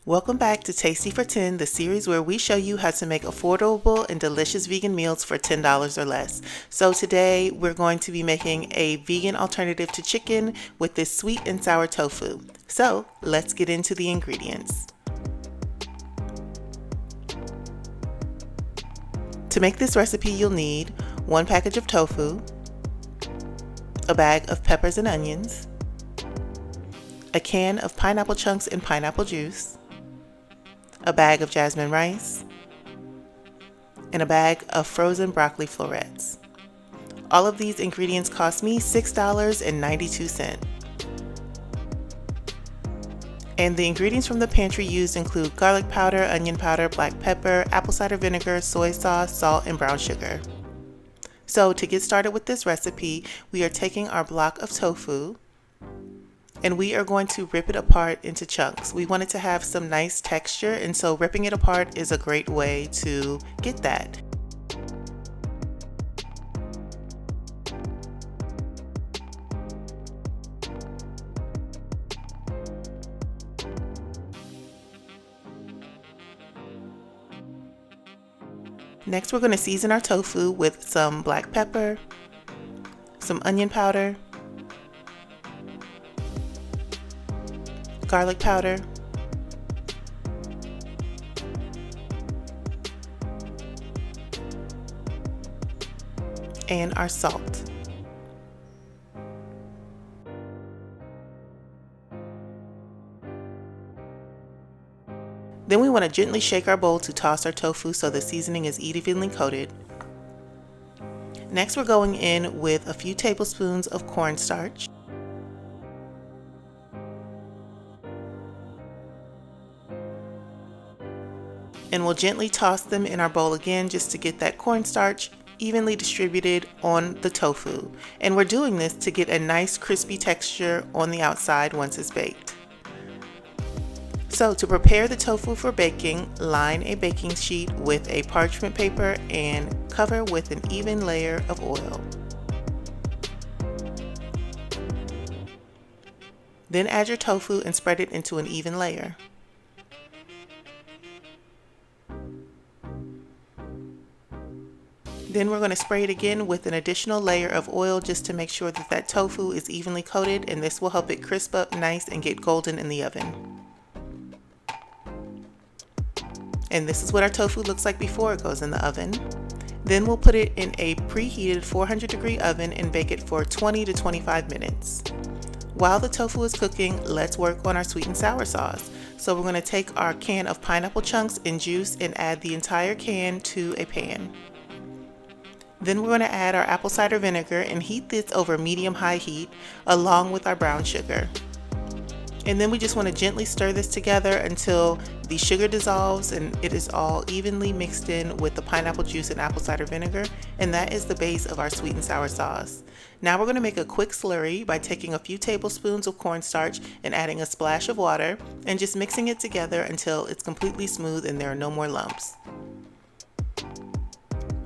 Welcome back to Tasty for 10, the series where we show you how to make affordable and delicious vegan meals for $10 or less. So today we're going to be making a vegan alternative to chicken with this sweet and sour tofu. So let's get into the ingredients. To make this recipe, you'll need 1 package of tofu, a bag of peppers and onions, a can of pineapple chunks and pineapple juice, a bag of jasmine rice, and a bag of frozen broccoli florets. All of these ingredients cost me $6.92. And the ingredients from the pantry used include garlic powder, onion powder, black pepper, apple cider vinegar, soy sauce, salt, and brown sugar. So to get started with this recipe, we are taking our block of tofu and we are going to rip it apart into chunks. We want it to have some nice texture, and so ripping it apart is a great way to get that. Next, we're going to season our tofu with some black pepper, some onion powder, garlic powder, and our salt. Then we want to gently shake our bowl to toss our tofu so the seasoning is evenly coated. Next, we're going in with a few tablespoons of cornstarch, and we'll gently toss them in our bowl again just to get that cornstarch evenly distributed on the tofu. And we're doing this to get a nice crispy texture on the outside once it's baked. So to prepare the tofu for baking, line a baking sheet with a parchment paper and cover with an even layer of oil. Then add your tofu and spread it into an even layer. Then we're going to spray it again with an additional layer of oil just to make sure that tofu is evenly coated, and this will help it crisp up nice and get golden in the oven. And this is what our tofu looks like before it goes in the oven. Then we'll put it in a preheated 400-degree oven and bake it for 20 to 25 minutes. While the tofu is cooking, let's work on our sweet and sour sauce. So we're going to take our can of pineapple chunks and juice and add the entire can to a pan. Then we're going to add our apple cider vinegar and heat this over medium-high heat along with our brown sugar. And then we just want to gently stir this together until the sugar dissolves and it is all evenly mixed in with the pineapple juice and apple cider vinegar, and that is the base of our sweet and sour sauce. Now we're going to make a quick slurry by taking a few tablespoons of cornstarch and adding a splash of water and just mixing it together until it's completely smooth and there are no more lumps.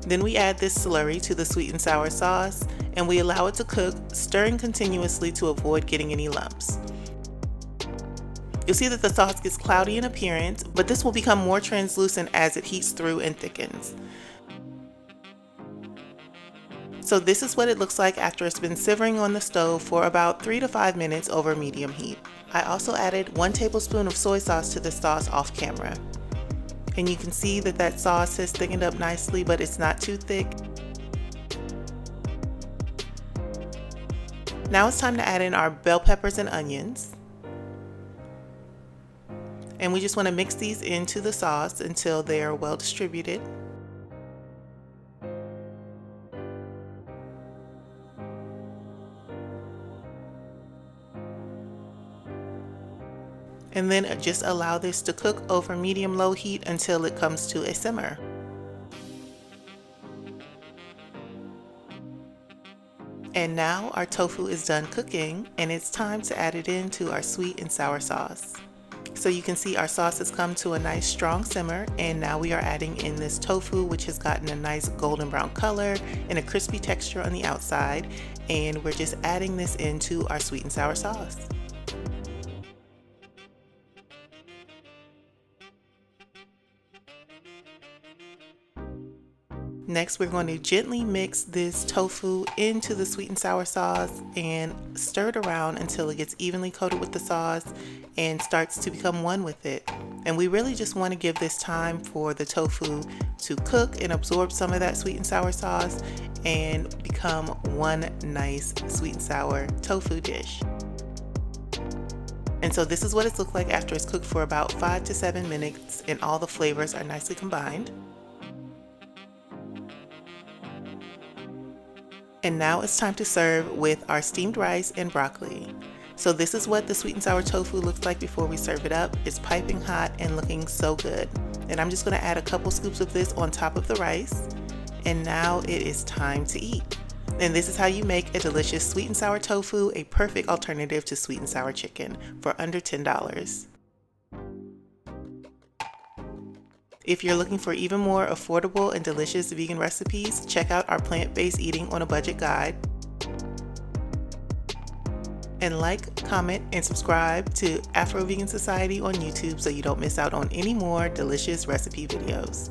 Then we add this slurry to the sweet and sour sauce and we allow it to cook, stirring continuously to avoid getting any lumps. You'll see that the sauce gets cloudy in appearance, but this will become more translucent as it heats through and thickens. So this is what it looks like after it's been simmering on the stove for about 3 to 5 minutes over medium heat. I also added 1 tablespoon of soy sauce to the sauce off camera. And you can see that sauce has thickened up nicely, but it's not too thick. Now it's time to add in our bell peppers and onions. And we just want to mix these into the sauce until they are well distributed. And then just allow this to cook over medium-low heat until it comes to a simmer. And now our tofu is done cooking and it's time to add it into our sweet and sour sauce. So you can see our sauce has come to a nice strong simmer, and now we are adding in this tofu, which has gotten a nice golden brown color and a crispy texture on the outside, and we're just adding this into our sweet and sour sauce. Next, we're going to gently mix this tofu into the sweet and sour sauce and stir it around until it gets evenly coated with the sauce and starts to become one with it. And we really just want to give this time for the tofu to cook and absorb some of that sweet and sour sauce and become one nice sweet and sour tofu dish. And so this is what it's looked like after it's cooked for about 5 to 7 minutes and all the flavors are nicely combined. And now it's time to serve with our steamed rice and broccoli. So this is what the sweet and sour tofu looks like before we serve it up. It's piping hot and looking so good. And I'm just going to add a couple scoops of this on top of the rice. And now it is time to eat. And this is how you make a delicious sweet and sour tofu, a perfect alternative to sweet and sour chicken for under $10. If you're looking for even more affordable and delicious vegan recipes, check out our plant-based eating on a budget guide. And like, comment, and subscribe to Afro-Vegan Society on YouTube so you don't miss out on any more delicious recipe videos.